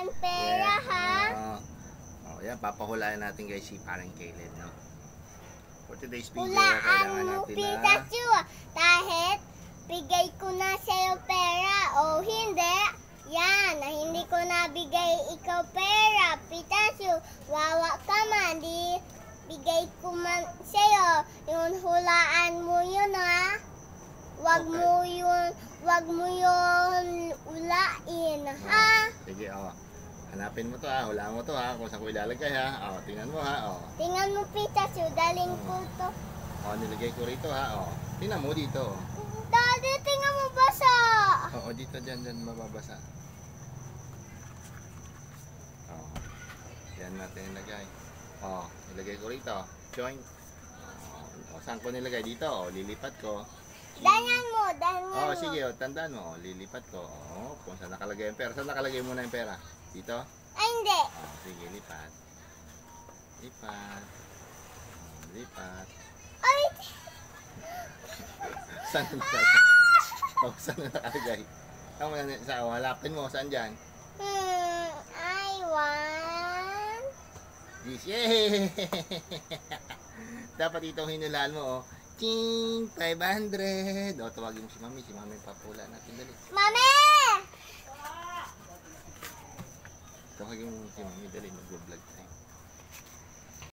tayong pera, ha? Yan, papahulaan natin guys si parang Kaylen, no? For today's video, Hulaan kailangan mo, natin Pikachu. Kahit bigay ko na sa'yo pera o hindi, yan, na hindi ko nabigay ikaw pera, Pikachu. Wawa ka man, di bigay ko man sa'yo. Yung hulaan mo yun, ha? Wag mo yun ulain, ha? Sige, hanapin mo to ha, hulaan mo to ha, kung saan ko ilalagay ha. Tingnan mo ha, Tingnan mo, Pikachu, daling ko to. Nilagay ko rito ha, tingnan mo dito. Daddy, tingnan mo basa. Dito, dyan, mababasa. Yan natin ilagay. Ilagay ko rito, joint. Saan ko nilagay dito? Lilipat ko. Danyan mo. Sige, tandaan mo. Lilipat ko. Kung saan nakalagay yung pera. Saan nakalagay muna yung pera? Dito? Ay, hindi. Sige, lipat. Lipat. Ay! Saan saan nakalagay? Halapin mo. Saan dyan? I want... Yes, yay! Dapat itong hinulaan mo, Ting! 500! Tawagin mo si Mami. Si Mami papula natin. Dali. Mami! Tawagin mo si Mami. Dali. Mag-vlog tayo.